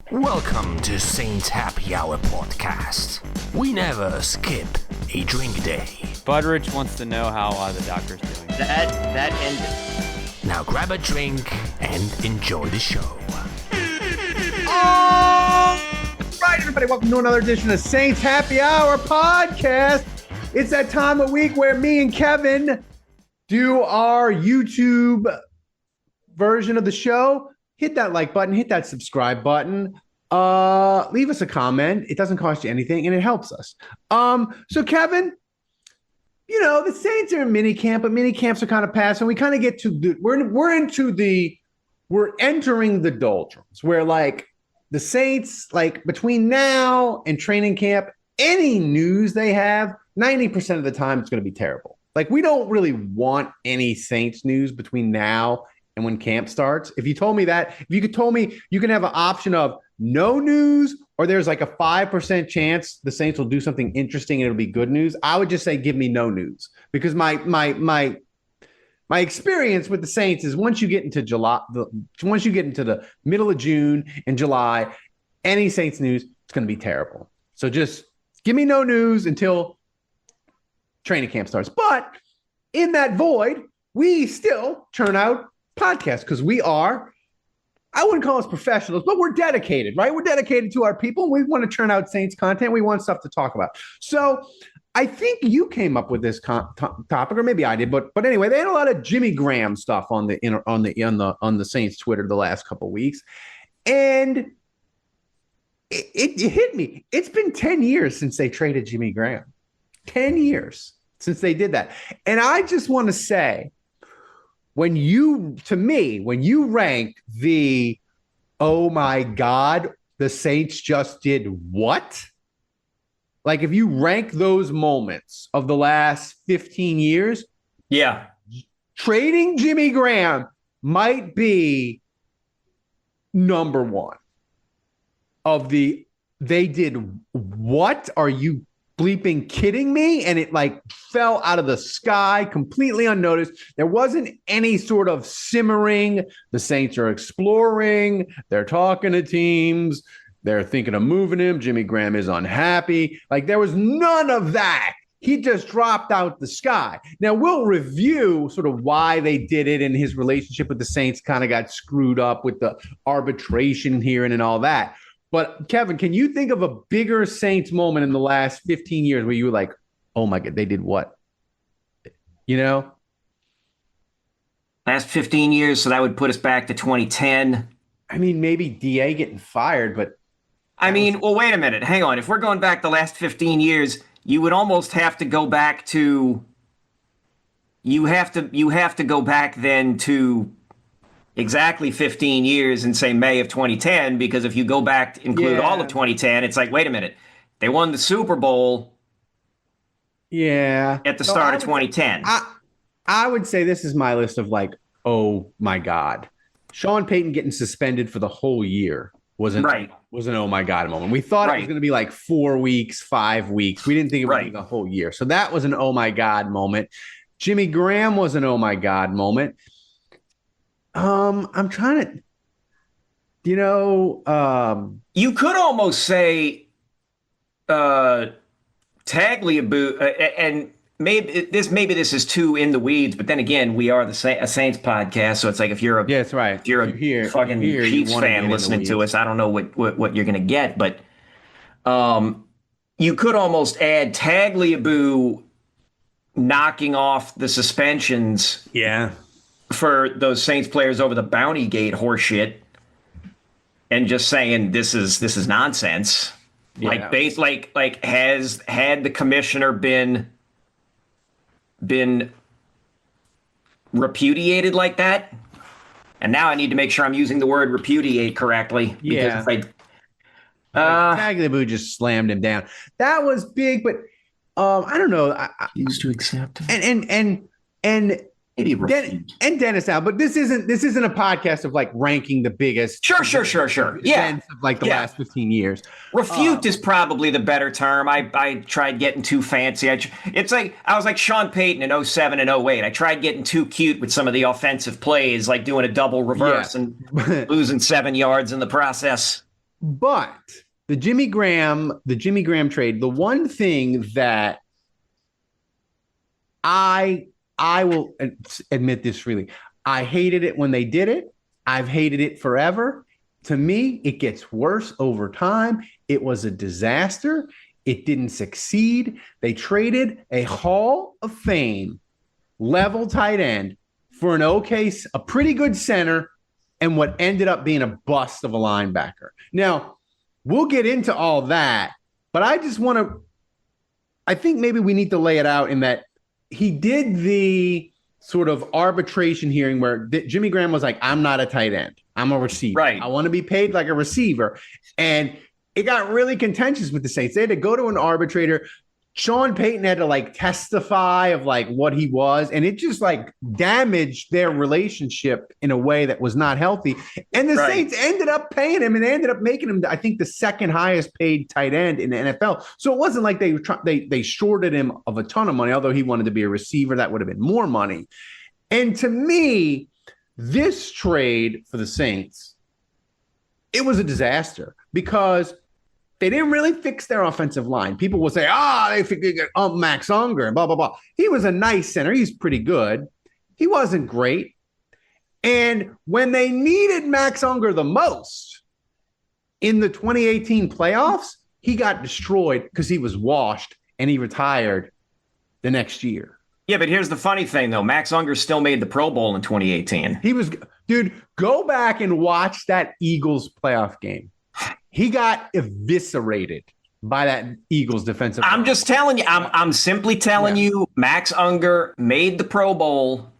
Welcome to Saints Happy Hour podcast. We never skip a drink day. Budrich wants to know how the doctor's doing. That ended. Now grab a drink and enjoy the show. All right, everybody, welcome to another edition of Saints Happy Hour podcast. It's that time of week where me and Kevin do our YouTube version of the show. Hit that like button, hit that subscribe button, leave us a comment. It doesn't cost you anything and it helps us. So Kevin, you know, the Saints are in mini camp, but mini camps are kind of past, and we kind of get to we're entering the doldrums where like the Saints, like between now and training camp, any news they have, 90% of the time it's going to be terrible. Like we don't really want any Saints news between now and when camp starts. If you told me that, if you could told me you can have an option of no news or there's like a 5% chance the Saints will do something interesting and it'll be good news, I would just say give me no news, because my experience with the Saints is once you get into the middle of June and July, any Saints news, it's going to be terrible. So just give me no news until training camp starts. But in that void, we still churn out podcasts because we are, I wouldn't call us professionals, but we're dedicated, right? We're dedicated to our people. We want to churn out Saints content. We want stuff to talk about. So I think you came up with this topic, or maybe I did. But anyway, they had a lot of Jimmy Graham stuff on the Saints Twitter the last couple of weeks, and it hit me. It's been 10 years since they traded Jimmy Graham. 10 years since they did that, and I just want to say, when you rank the, oh my God, the Saints just did what? Like if you rank those moments of the last 15 years, Yeah. trading Jimmy Graham might be number one of the, they did what? Are you bleeping kidding me? And it like fell out of the sky completely unnoticed. There wasn't any sort of simmering. The Saints are exploring. They're talking to teams. They're thinking of moving him. Jimmy Graham is unhappy. Like there was none of that. He just dropped out the sky. Now we'll review sort of why they did it, and his relationship with the Saints kind of got screwed up with the arbitration hearing and all that. But Kevin, can you think of a bigger Saints moment in the last 15 years where you were like, oh my God, they did what? You know? Last 15 years, so that would put us back to 2010. I mean, maybe DA getting fired, but Well, wait a minute. Hang on. If we're going back the last 15 years, you would almost have to go back to you have to go back then to exactly 15 years and say May of 2010, because if you go back to include all of 2010, it's like, wait a minute. They won the Super Bowl at the start of 2010. I would say this is my list of like, oh my God. Sean Payton getting suspended for the whole year was an oh my God moment. We thought it was going to be like 4 weeks, 5 weeks. We didn't think it would be the whole year. So that was an oh my God moment. Jimmy Graham was an oh my God moment. I'm trying to, you could almost say Tagliabue, and maybe this is too in the weeds, but then again, we are a Saints podcast, so it's like if you're a that's right. If you're a fucking Chiefs fan listening to us, I don't know what you're gonna get, but you could almost add Tagliabue knocking off the suspensions. Yeah. For those Saints players over the Bounty Gate horseshit, and just saying this is nonsense. Yeah. Like has the commissioner been repudiated like that? And now I need to make sure I'm using the word repudiate correctly. Because Tagliabue just slammed him down. That was big, but I don't know. I used to accept and Dennis out, but this isn't a podcast of like ranking the biggest sure events of like the last 15 years. Refute is probably the better term. I tried getting too fancy. I was like Sean Payton in 07 and 08. I tried getting too cute with some of the offensive plays, like doing a double reverse and losing 7 yards in the process. But the Jimmy Graham trade, the one thing that I will admit this freely, I hated it when they did it. I've hated it forever. To me, it gets worse over time. It was a disaster. It didn't succeed. They traded a Hall of Fame level tight end for a pretty good center, and what ended up being a bust of a linebacker. Now, we'll get into all that, but I think maybe we need to lay it out in that he did the sort of arbitration hearing where Jimmy Graham was like, I'm not a tight end. I'm a receiver. Right. I want to be paid like a receiver. And it got really contentious with the Saints. They had to go to an arbitrator. Sean Payton had to testify of what he was, and it just damaged their relationship in a way that was not healthy. And the Saints ended up paying him, and they ended up making him, I think, the second highest paid tight end in the NFL. So it wasn't like they shorted him of a ton of money, although he wanted to be a receiver. That would have been more money. And to me, this trade for the Saints, it was a disaster because they didn't really fix their offensive line. People will say, they figured Max Unger and blah, blah, blah. He was a nice center. He's pretty good. He wasn't great. And when they needed Max Unger the most in the 2018 playoffs, he got destroyed because he was washed and he retired the next year. Yeah, but here's the funny thing, though. Max Unger still made the Pro Bowl in 2018. Dude, go back and watch that Eagles playoff game. He got eviscerated by that Eagles defensive line. I'm just telling you. I'm simply telling you. Max Unger made the Pro Bowl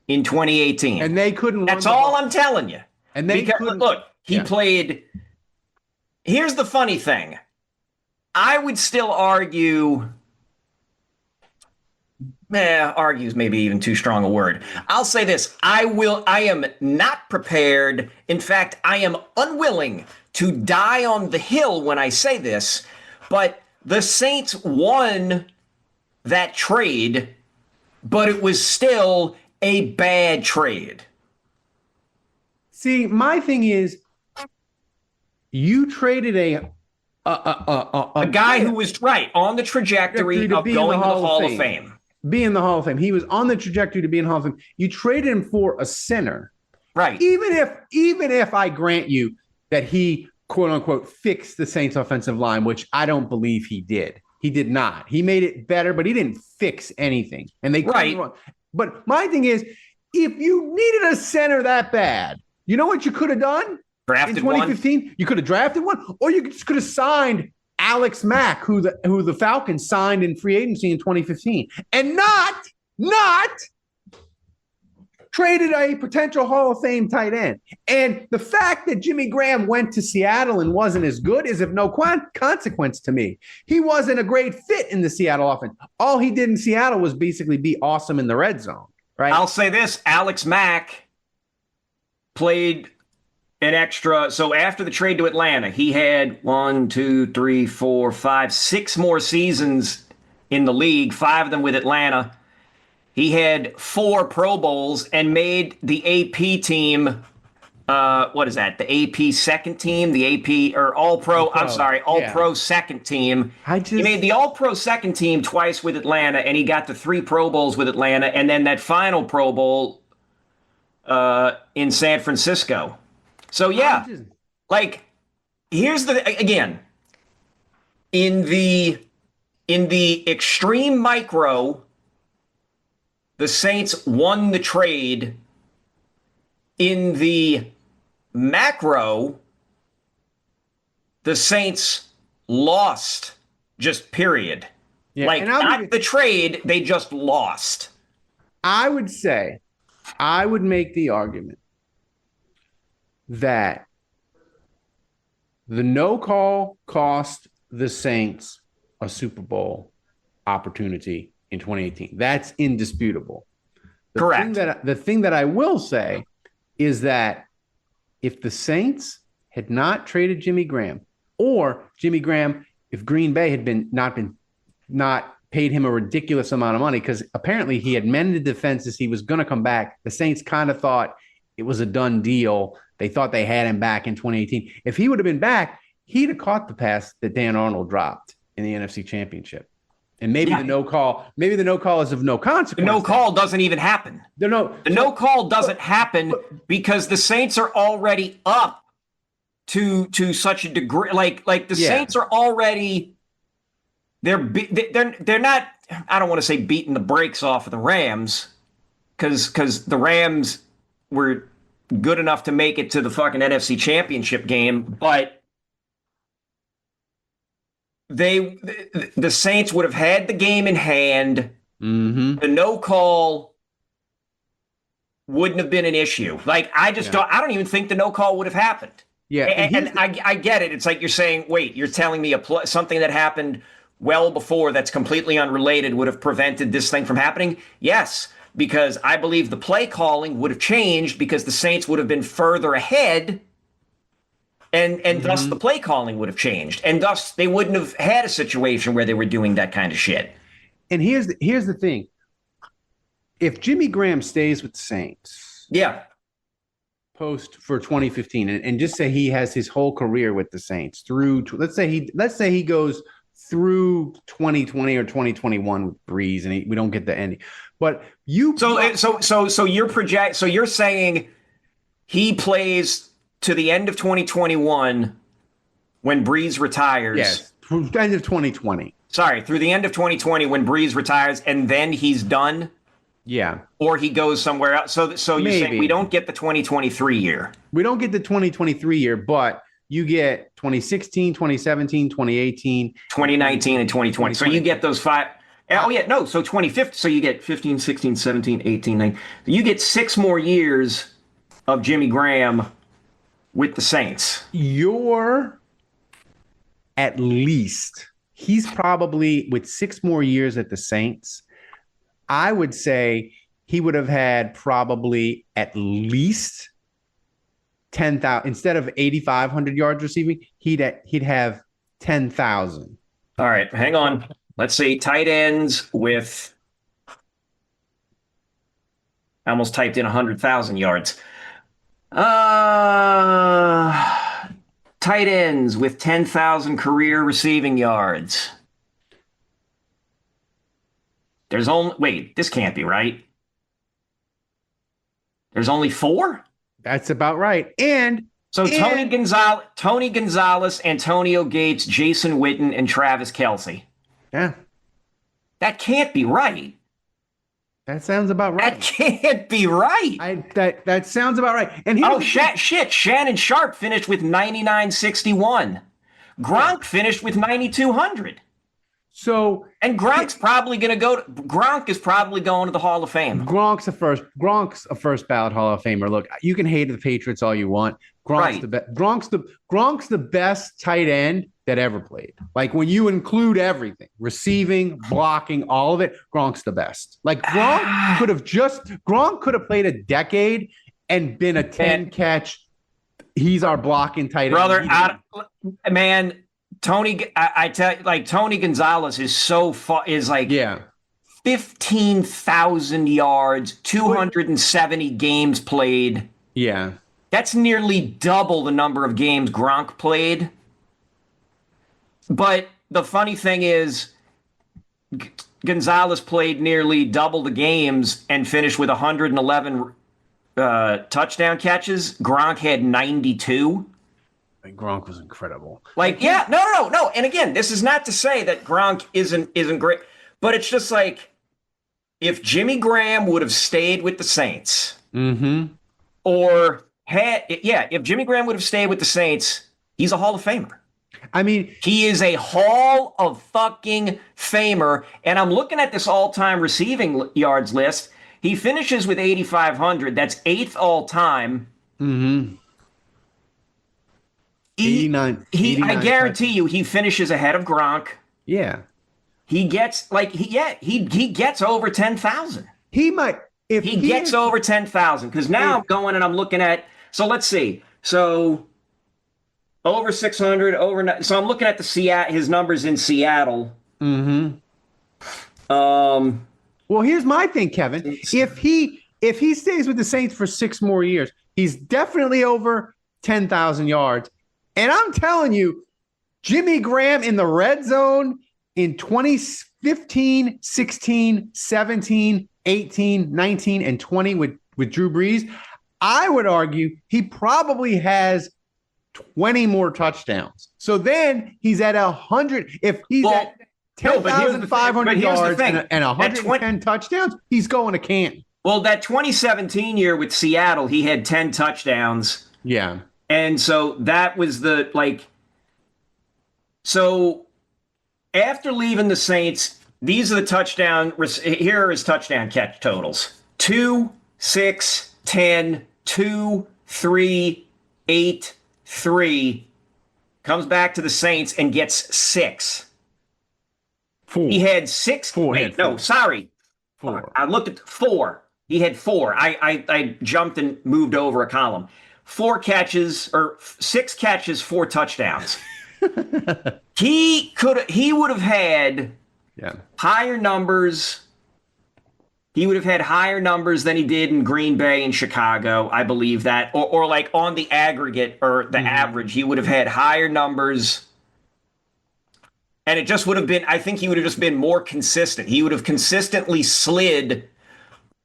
in 2018, and they couldn't. That's all I'm telling you. And they look. He played. Here's the funny thing. I would still argue. Argue is maybe even too strong a word. I'll say this. I am not prepared. In fact, I am unwilling to die on the hill when I say this, but the Saints won that trade, but it was still a bad trade. See, my thing is, you traded a guy who was on the trajectory of going to the Hall of Fame. Be in the Hall of Fame. He was on the trajectory to be in the Hall of Fame. You traded him for a center. Right. Even if I grant you that he, quote unquote, fixed the Saints offensive line, which I don't believe he did. He did not. He made it better, but he didn't fix anything. And they couldn't run. But my thing is, if you needed a center that bad, you know what you could have done? Drafted in 2015? one. You could have drafted one, or you just could have signed Alex Mack, who the Falcons signed in free agency in 2015, and not traded a potential Hall of Fame tight end. And the fact that Jimmy Graham went to Seattle and wasn't as good is of no consequence to me. He wasn't a great fit in the Seattle offense. All he did in Seattle was basically be awesome in the red zone, right? I'll say this. Alex Mack played an extra. So after the trade to Atlanta, he had 6 more seasons in the league, 5 of them with Atlanta. He had 4 Pro Bowls and made the AP team. What is that? The AP second team, the AP or All Pro. I'm sorry, All Pro second team. He made the All Pro second team twice with Atlanta, and he got the 3 Pro Bowls with Atlanta, and then that final Pro Bowl in San Francisco. So here's again, in the extreme micro, the Saints won the trade. In the macro, the Saints lost, just period. Yeah, not the trade, they just lost. I would make the argument that the no call cost the Saints a Super Bowl opportunity in 2018. That's indisputable. Correct. The thing that I will say is that if the Saints had not traded Jimmy Graham, or Jimmy Graham, if Green Bay had not paid him a ridiculous amount of money, because apparently he had mended defenses, he was going to come back. The Saints kind of thought it was a done deal. They thought they had him back in 2018. If he would have been back, he'd have caught the pass that Dan Arnold dropped in the NFC Championship. And maybe the no call is of no consequence. The no call doesn't even happen. The no call doesn't happen because the Saints are already up to such a degree. Like the Saints are already they're not. I don't want to say beating the brakes off of the Rams because the Rams were good enough to make it to the fucking NFC Championship game, but the Saints would have had the game in hand. Mm-hmm. The no call wouldn't have been an issue. Like I don't even think the no call would have happened. Yeah, and I get it. It's like you're saying, wait, you're telling me something that happened well before that's completely unrelated would have prevented this thing from happening? Yes, because I believe the play calling would have changed because the Saints would have been further ahead. And thus the play calling would have changed. And thus they wouldn't have had a situation where they were doing that kind of shit. And here's the thing. If Jimmy Graham stays with the Saints, post for 2015, and just say he has his whole career with the Saints through, let's say he goes through 2020 or 2021 with Breeze, and we don't get the ending. But so you're saying he plays to the end of 2021 when Breeze retires. Yes, through the end of 2020. Sorry, through the end of 2020 when Breeze retires, and then he's done? Yeah. Or he goes somewhere else. So you're saying we don't get the 2023 year. We don't get the 2023 year, but you get 2016, 2017, 2018. 2019, and 2020. So you get those five. Oh, yeah, no. So 2015. So you get 15, 16, 17, 18, 19. You get 6 more years of Jimmy Graham with the Saints. He's probably, with 6 more years at the Saints, I would say he would have had probably at least 10,000. Instead of 8,500 yards receiving, he'd have 10,000. All right, hang on. Let's see. Tight ends with, I almost typed in 100,000 yards. Tight ends with 10,000 career receiving yards. There's only, this can't be right. There's only 4? That's about right. Tony Gonzalez, Antonio Gates, Jason Witten, and Travis Kelce. Yeah. That can't be right. That sounds about right. That can't be right. That sounds about right. And Shannon Sharp finished with 99.61. Gronk finished with 9,200. And Gronk is probably going to the Hall of Fame. Gronk's a first ballot Hall of Famer. Look, you can hate the Patriots all you want. Gronk's the best tight end that ever played. Like when you include everything, receiving, blocking, all of it, Gronk's the best. Like Gronk could have played a decade and been a 10-catch. He's our blocking tight end. Brother, man. Tony, I tell you, like Tony Gonzalez is so far, is like 15,000 yards, 270 games played. Yeah. That's nearly double the number of games Gronk played. But the funny thing is, Gonzalez played nearly double the games and finished with 111 touchdown catches. Gronk had 92. Gronk was incredible. No. And again, this is not to say that Gronk isn't great, but it's just like if Jimmy Graham would have stayed with the Saints, if Jimmy Graham would have stayed with the Saints, he's a Hall of Famer. I mean, he is a Hall of fucking Famer. And I'm looking at this all-time receiving yards list. He finishes with 8,500. That's 8th all-time. 89. I guarantee you, he finishes ahead of Gronk. Yeah, he gets he gets over 10,000. He might if he gets over 10,000 because now I'm going and I'm looking at. So let's see. So over 600, over. So I'm looking at his numbers in Seattle. Well, here's my thing, Kevin. If he stays with the Saints for 6 more years, He's definitely over 10,000 yards. And I'm telling you, Jimmy Graham in the red zone in 2015, 16, 17, 18, 19, and 20 with Drew Brees, I would argue he probably has 20 more touchdowns. So then he's at 100. If he's at 10,500 yards and 110 touchdowns, he's going to Canton. Well, that 2017 year with Seattle, he had 10 touchdowns. Yeah. And so that was so after leaving the Saints, these are the here are his touchdown catch totals. 2, 6, 10, 2, 3, 8, 3. Comes back to the Saints and gets 6. 4. He had 6. Four. Wait, no, sorry. 4. I looked at 4. He had 4. I jumped and moved over a column. 4 catches or 6 catches, 4 touchdowns. He would have had higher numbers. He would have had higher numbers than he did in Green Bay and Chicago. I believe that, or like on the aggregate or the average, he would have had higher numbers. And it just would have been, I think he would have just been more consistent. He would have consistently slid,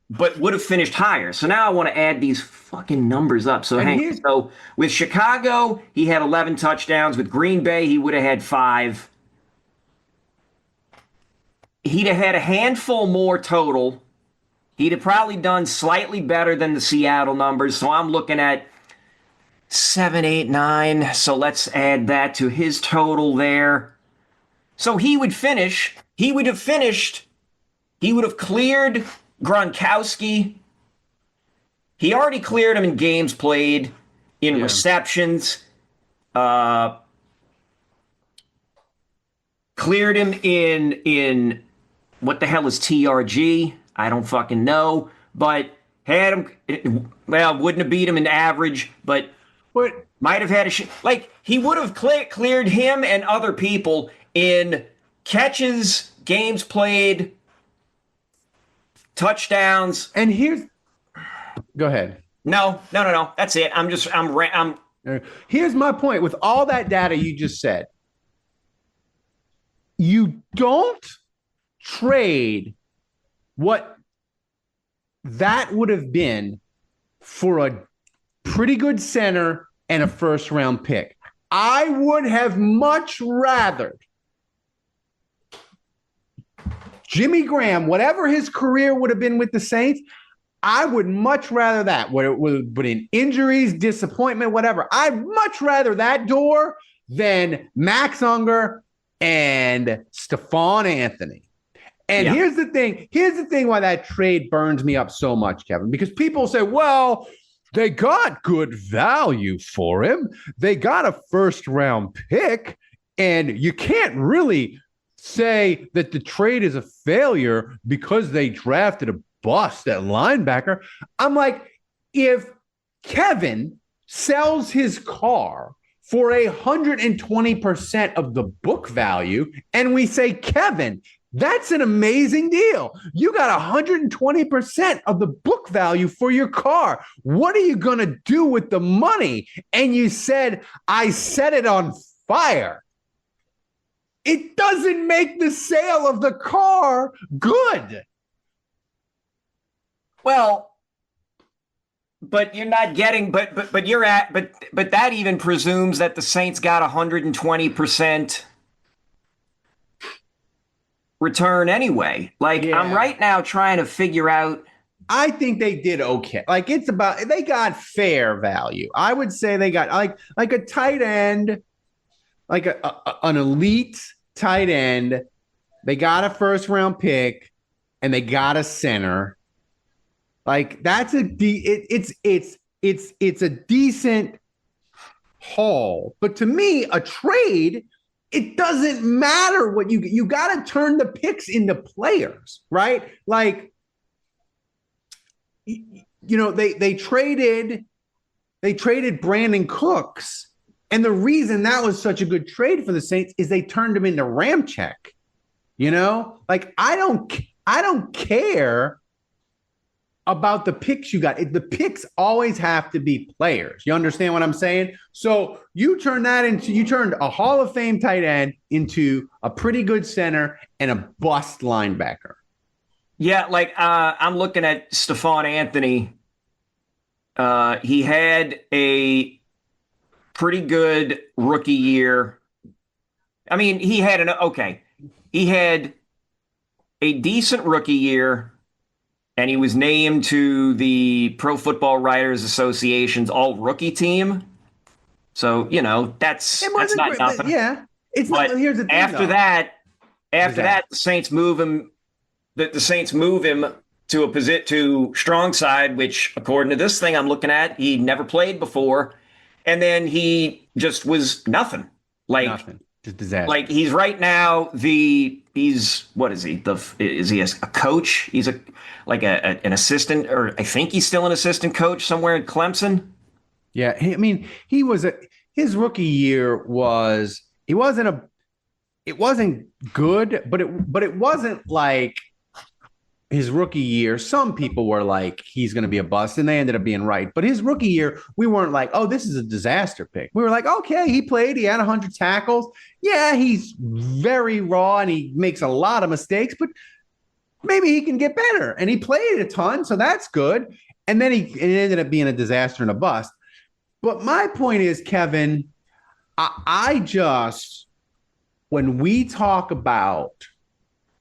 but would have finished higher. So now I want to add these fucking numbers up. So so with Chicago, he had 11 touchdowns. With Green Bay, he would have had 5. He'd have had a handful more total. He'd have probably done slightly better than the Seattle numbers. So I'm looking at 7, 8, 9. So let's add that to his total there. So he would have finished, he would have cleared Gronkowski. He already cleared him in games played, in receptions, cleared him in what the hell is TRG? I don't fucking know, but had him, well, wouldn't have beat him in average, but might have had he would have cleared him and other people in catches, games played, touchdowns. And go ahead. No. That's it. Here's my point with all that data you just said. You don't trade what that would have been for a pretty good center and a first round pick. I would have much rather Jimmy Graham, whatever his career would have been with the Saints, I would much rather that. But in injuries, disappointment, whatever, I'd much rather that door than Max Unger and Stephon Anthony. And here's the thing why that trade burns me up so much, Kevin, because people say, well, they got good value for him. They got a first round pick, and you can't really say that the trade is a failure because they drafted a bust at linebacker. I'm like, if Kevin sells his car for 120% of the book value, and we say, Kevin, that's an amazing deal. You got 120% of the book value for your car. What are you going to do with the money? And you said, I set it on fire. It doesn't make the sale of the car good. Well, but you're not getting, but that even presumes that the Saints got 120% return anyway. I'm right now trying to figure out. I think they did okay. They got fair value. I would say they got like a tight end, like an elite tight end. They got a first round pick and they got a center. Like that's it's a decent haul. But to me, a trade, it doesn't matter what you got to turn the picks into players, right? Like, they traded Brandon Cooks. And the reason that was such a good trade for the Saints is they turned him into Ramczyk. Like, I don't care about the picks you got. The picks always have to be players. You understand what I'm saying? So you turned a Hall of Fame tight end into a pretty good center and a bust linebacker. Yeah, like I'm looking at Stephon Anthony. He had a pretty good rookie year. I mean, he had a decent rookie year, and he was named to the Pro Football Writers Association's all-rookie team. So, that's not great, nothing. Yeah. It's but not. Here's the thing, after though. that, the Saints move him. The Saints move him to strong side, which, according to this thing I'm looking at, he never played before, and then he just was nothing. Nothing. Just disaster. Like he's right now what is he? Is he a coach? He's an assistant, or I think he's still an assistant coach somewhere in Clemson. Yeah, his rookie year it wasn't good, but it wasn't like his rookie year. Some people were like, he's going to be a bust, and they ended up being right. But his rookie year, we weren't like, oh, this is a disaster pick. We were like, okay, he had 100 tackles. Yeah, he's very raw and he makes a lot of mistakes, but maybe he can get better. And he played a ton, so that's good. And then it ended up being a disaster and a bust. But my point is, Kevin, when we talk about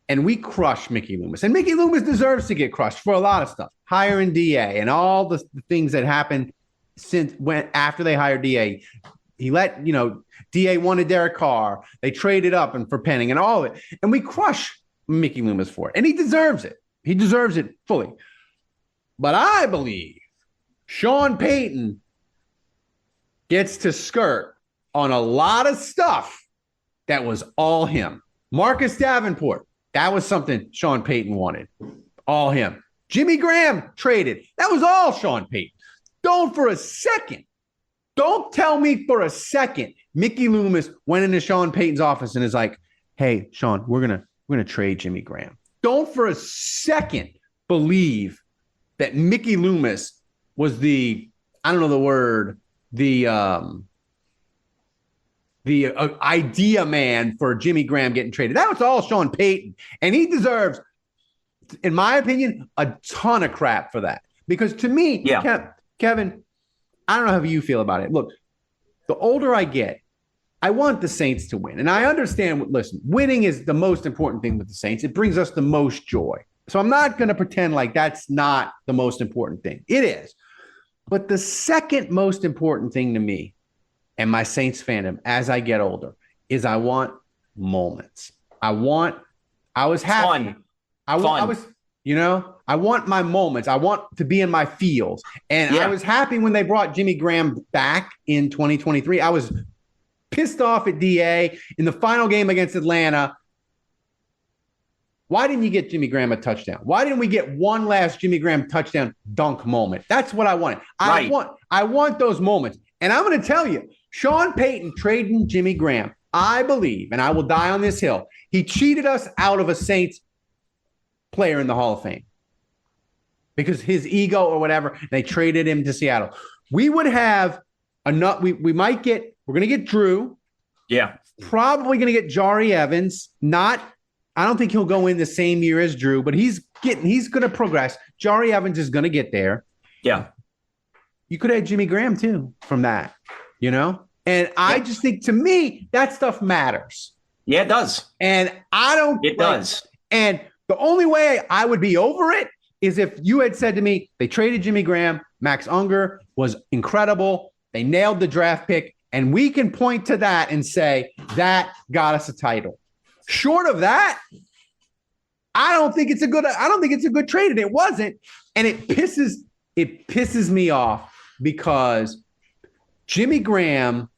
and we crush Mickey Loomis, and Mickey Loomis deserves to get crushed for a lot of stuff, hiring DA and all the things that happened after they hired DA. He let, DA wanted Derek Carr. They traded up for Penning and all of it. And we crush Mickey Loomis for it. And he deserves it. He deserves it fully. But I believe Sean Payton gets to skirt on a lot of stuff that was all him. Marcus Davenport, that was something Sean Payton wanted. All him. Jimmy Graham traded. That was all Sean Payton. Don't tell me for a second Mickey Loomis went into Sean Payton's office and is like, hey, Sean, we're gonna trade Jimmy Graham. Don't for a second believe that Mickey Loomis was the idea man for Jimmy Graham getting traded. That was all Sean Payton. And he deserves, in my opinion, a ton of crap for that. Because to me, Kevin, I don't know how you feel about it. Look, the older I get, I want the Saints to win. And I understand, winning is the most important thing with the Saints. It brings us the most joy. So I'm not going to pretend like that's not the most important thing. It is. But the second most important thing to me and my Saints fandom as I get older is I want moments. I was happy. Fun. I want my moments. I want to be in my feels. And I was happy when they brought Jimmy Graham back in 2023. I was pissed off at DA in the final game against Atlanta. Why didn't you get Jimmy Graham a touchdown? Why didn't we get one last Jimmy Graham touchdown dunk moment? That's what I wanted. I want those moments. And I'm going to tell you, Sean Payton trading Jimmy Graham, I believe, and I will die on this hill, he cheated us out of a Saints player in the Hall of Fame because his ego or whatever, they traded him to Seattle. We would have enough. We're going to get Drew. Yeah. Probably going to get Jari Evans. I don't think he'll go in the same year as Drew, but he's going to progress. Jari Evans is going to get there. Yeah. You could have Jimmy Graham too from that, And I just think, to me, that stuff matters. Yeah, it does. And I don't. It does. And the only way I would be over it is if you had said to me, they traded Jimmy Graham, Max Unger was incredible, they nailed the draft pick, and we can point to that and say, that got us a title. Short of that, I don't think it's a good trade, and it wasn't. And it pisses me off because Jimmy Graham,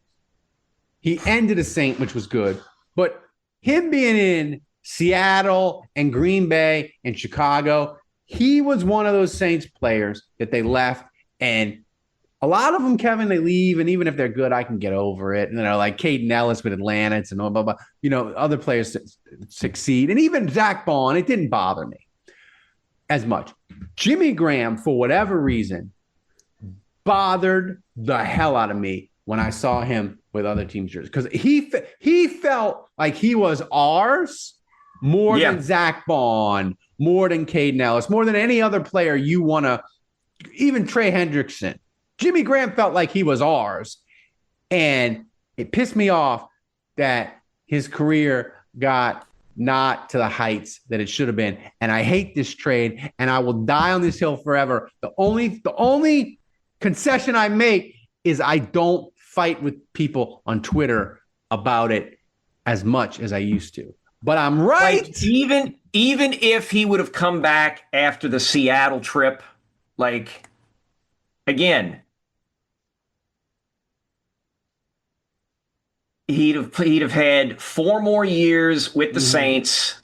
he ended a Saint, which was good, but him being in Seattle and Green Bay and Chicago, he was one of those Saints players that they left. And a lot of them, Kevin, they leave. And even if they're good, I can get over it. And they're like Caden Ellis with Atlanta and blah, blah, blah. Other players succeed. And even Zach Bond, it didn't bother me. as much. Jimmy Graham, for whatever reason, bothered the hell out of me when I saw him with other teams' jerseys because he felt like he was ours more than Zach Bond, more than Caden Ellis, more than any other player you want to, even Trey Hendrickson. Jimmy Graham felt like he was ours. And it pissed me off that his career got not to the heights that it should have been. And I hate this trade, and I will die on this hill forever. The only concession I make is I don't fight with people on Twitter about it as much as I used to. But I'm right. Like, even if he would have come back after the Seattle trip, like, again, he'd have had 4 more years with the Saints.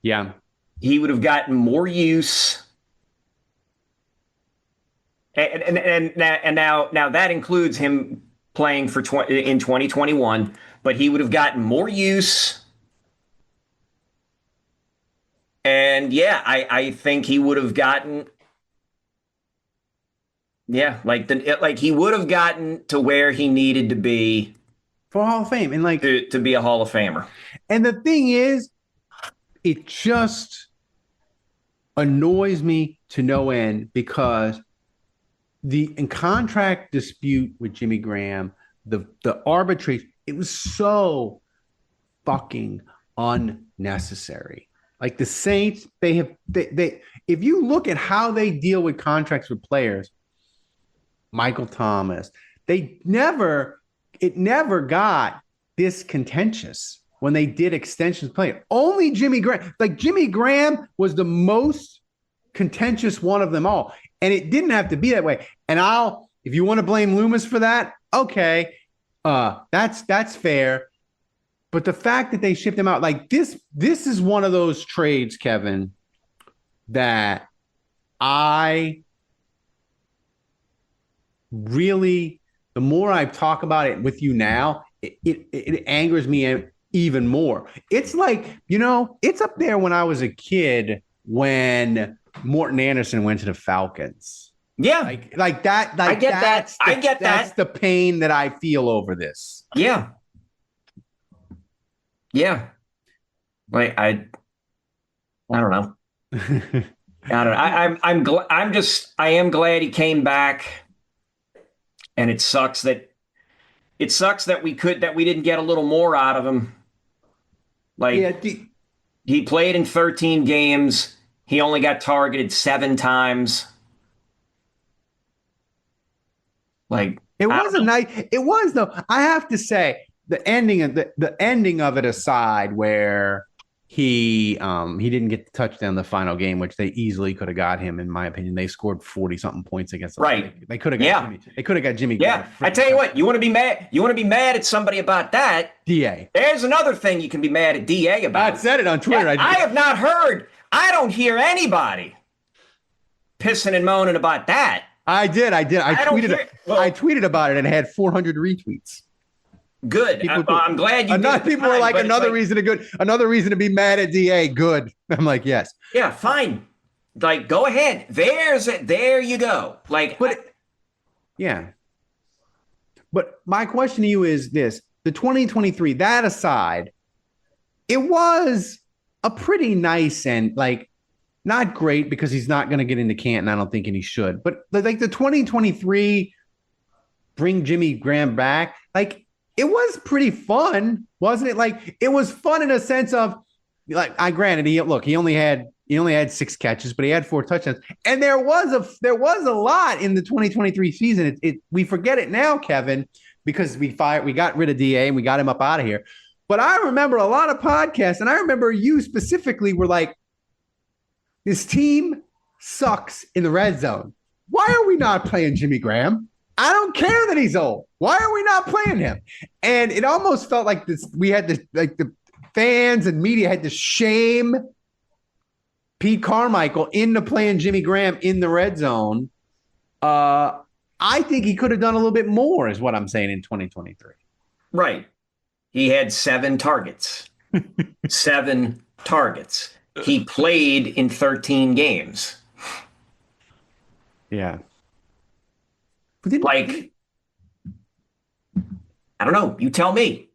Yeah. He would have gotten more use. And now that includes him playing in 2021, but he would have gotten more use. And yeah, I think he would have gotten, like he would have gotten to where he needed to be for Hall of Fame, and like to be a Hall of Famer. And the thing is, it just annoys me to no end because in contract dispute with Jimmy Graham, the arbitration, it was so fucking unnecessary. Like the Saints, they if you look at how they deal with contracts with players, Michael Thomas, it never got this contentious when they did extensions playing. Only Jimmy Graham, Jimmy Graham was the most contentious one of them all. And it didn't have to be that way. And if you want to blame Loomis for that, okay, that's fair. But the fact that they shipped him out, like this is one of those trades, Kevin, that I really, the more I talk about it with you now, it angers me even more. It's like, it's up there when I was a kid when Morton Anderson went to the Falcons. Yeah. Like that. I get that. I get that. That's the pain that I feel over this. Yeah. Yeah. Like I don't know. I don't know. I am glad he came back. And it sucks that we didn't get a little more out of him. Like he played in 13 games. He only got targeted 7 times. Like it was a nice. It was though. I have to say the ending of it aside, where he didn't get the touchdown the final game, which they easily could have got him. In my opinion, they scored 40-something points against them. Right. They could have got Jimmy. They could have got Jimmy. Yeah. I tell you what, you want to be mad at somebody about that? DA. There's another thing you can be mad at DA about. I said it on Twitter. Yeah, I have not heard. I don't hear anybody pissing and moaning about that. I did. I tweeted about it and it had 400 retweets. Good. I'm glad you did. People were like, another reason to be mad at DA. Good. I'm like, yes. Yeah, fine. Like, go ahead. There you go. Like, yeah. But my question to you is this: the 2023. That aside, it was a pretty nice and not great because he's not going to get into Canton. I don't think, and he should. But like the 2023, bring Jimmy Graham back. Like it was pretty fun, wasn't it? Like it was fun in a sense of granted he only had 6 catches, but he had 4 touchdowns, and there was a lot in the 2023 season. We forget it now, Kevin, because we got rid of DA and we got him up out of here. But I remember a lot of podcasts, and I remember you specifically were like, this team sucks in the red zone. Why are we not playing Jimmy Graham? I don't care that he's old. Why are we not playing him? And it almost felt like this. We had this, the fans and media had to shame Pete Carmichael into playing Jimmy Graham in the red zone. I think he could have done a little bit more, is what I'm saying, in 2023. Right. He had 7 targets. 7 targets. he played in 13 games. Yeah. Like, I don't know. You tell me.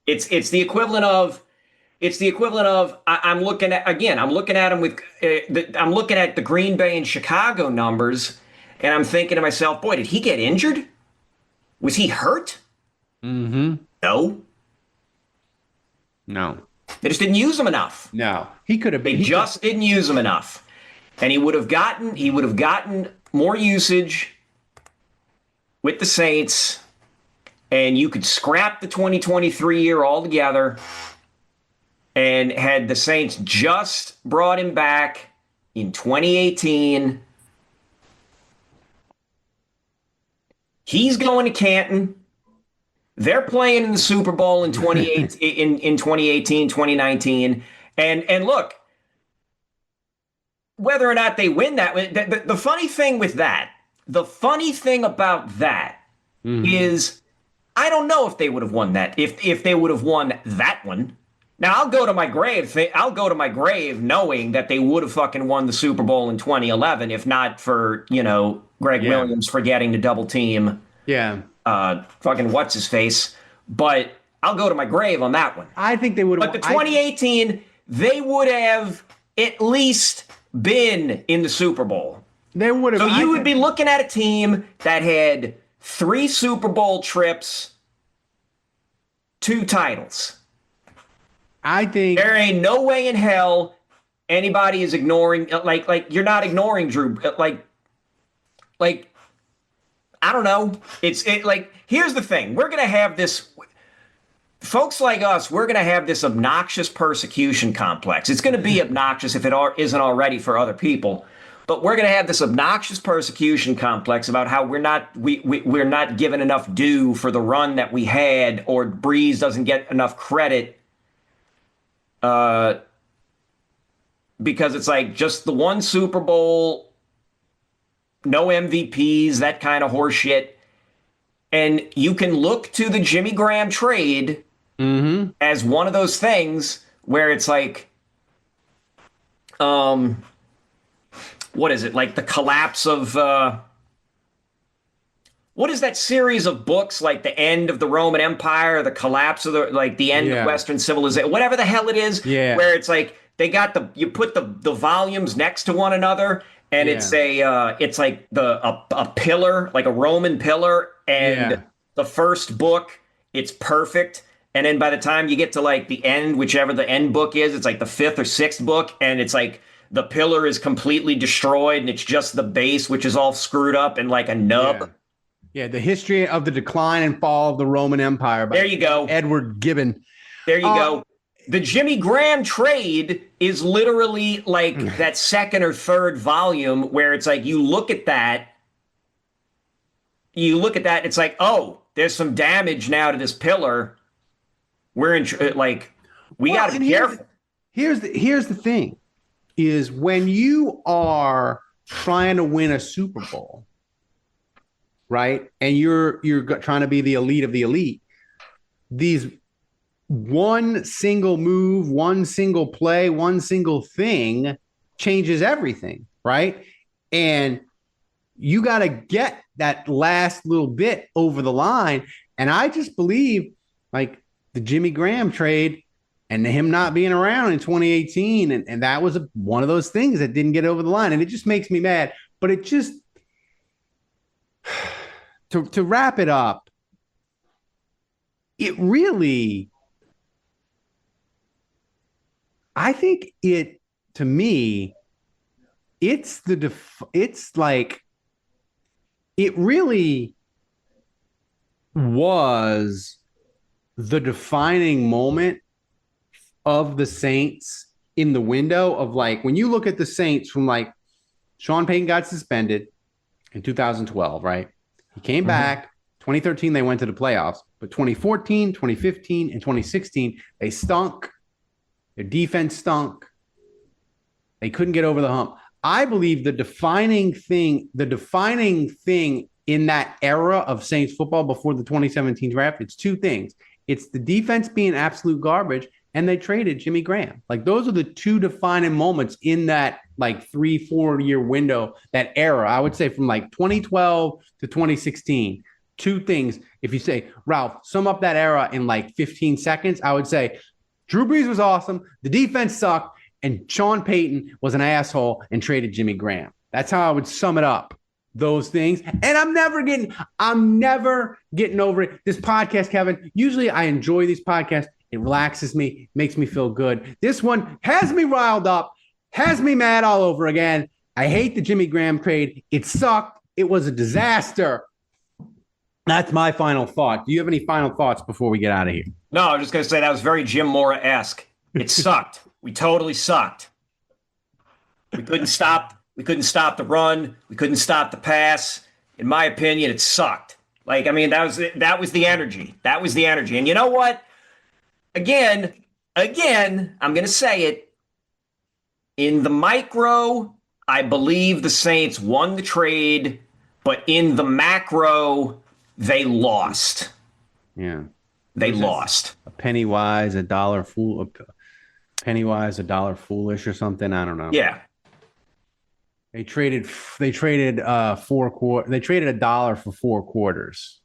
It's the equivalent of I'm looking at him with I'm looking at the Green Bay and Chicago numbers, and I'm thinking to myself, boy, did he get injured? Was he hurt? Mm-hmm. No. They just didn't use him enough. No. He could have been. They just didn't use him enough. And he would have gotten more usage with the Saints, and you could scrap the 2023 year altogether. And had the Saints just brought him back in 2018, he's going to Canton. They're playing in the Super Bowl in 2018, 2019. And look, whether or not they win that, the funny thing about that is I don't know if they would have won that, if they would have won that one. Now, I'll go to my grave knowing that they would have fucking won the Super Bowl in 2011 if not for, Greg Williams forgetting to double team. Yeah. Fucking what's his face. But I'll go to my grave on that one. I think they would have. But the 2018, they would have at least been in the Super Bowl. They would have. So you would be looking at a team that had 3 Super Bowl trips, 2 titles. I think there ain't no way in hell anybody is ignoring, like you're not ignoring Drew. Like I don't know. Here's the thing. We're going to have this, folks like us, we're going to have this obnoxious persecution complex. It's going to be obnoxious if it isn't already for other people. But we're going to have this obnoxious persecution complex about how we're not given enough due for the run that we had, or Breeze doesn't get enough credit. Because it's like just the one Super Bowl, no MVPs, that kind of horse shit. And you can look to the Jimmy Graham trade as one of those things where it's like, what is it? Like the collapse of, what is that series of books, like the end of the Roman Empire, the collapse of the end of Western civilization, whatever the hell it is, where it's like they got you put the volumes next to one another, and it's like a pillar, like a Roman pillar, and the first book, it's perfect. And then by the time you get to like the end, whichever the end book is, it's like the 5th or 6th book, and it's like the pillar is completely destroyed, and it's just the base, which is all screwed up and like a nub. Yeah, the history of the decline and fall of the Roman Empire. There you go. Edward Gibbon. There you go. The Jimmy Graham trade is literally like that 2nd or 3rd volume where it's like you look at that, it's like, oh, there's some damage now to this pillar. We're in we got to be careful. Here's the thing, is when you are trying to win a Super Bowl, right? And you're trying to be the elite of the elite. These one single move, one single play, one single thing changes everything, right? And you got to get that last little bit over the line. And I just believe like the Jimmy Graham trade and him not being around in 2018. And that was one of those things that didn't get over the line. And it just makes me mad. But it just, to wrap it up, it really, I think it, to me, it's like, it really was the defining moment of the Saints in the window of like, when you look at the Saints from like Sean Payton got suspended in 2012, right? He came back. 2013, they went to the playoffs. But 2014, 2015, and 2016, they stunk. Their defense stunk. They couldn't get over the hump. I believe the defining thing in that era of Saints football before the 2017 draft, it's 2 things. It's the defense being absolute garbage, and they traded Jimmy Graham. Like those are the two defining moments in that like 3-4 year window, that era. I would say from like 2012 to 2016. Two things. If you say, Ralph, sum up that era in like 15 seconds, I would say Drew Brees was awesome. The defense sucked. And Sean Payton was an asshole and traded Jimmy Graham. That's how I would sum it up. Those things. And I'm never getting over it. This podcast, Kevin, usually I enjoy these podcasts. It relaxes me, makes me feel good. This one has me riled up, has me mad all over again. I hate the Jimmy Graham trade. It sucked. It was a disaster. That's my final thought. Do you have any final thoughts before we get out of here? No, I was just going to say that was very Jim Mora-esque. It sucked. We totally sucked. We couldn't stop the run. We couldn't stop the pass. In my opinion, it sucked. Like, I mean, that was the energy. That was the energy. And you know what? Again, I'm going to say it. In the micro, I believe the Saints won the trade, but in the macro, they lost. Yeah. They lost. A penny wise, a dollar fool. Pennywise, $1 foolish or something. I don't know. Yeah. They traded $1 for 4 quarters.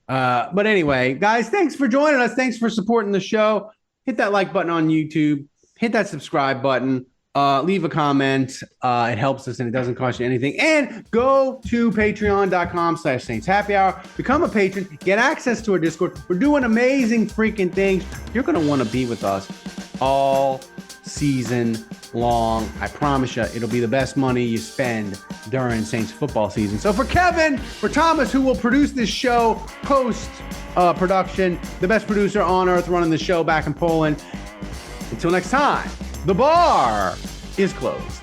But anyway, guys, thanks for joining us. Thanks for supporting the show. Hit that like button on YouTube. Hit that subscribe button. Leave a comment. It helps us and it doesn't cost you anything. And go to patreon.com/Saints Happy Hour. Become a patron. Get access to our Discord. We're doing amazing freaking things. You're going to want to be with us all season long. I promise you, it'll be the best money you spend during Saints football season. So for Kevin, for Thomas, who will produce this show post-production, the best producer on earth running the show back in Poland. Until next time, the bar is closed.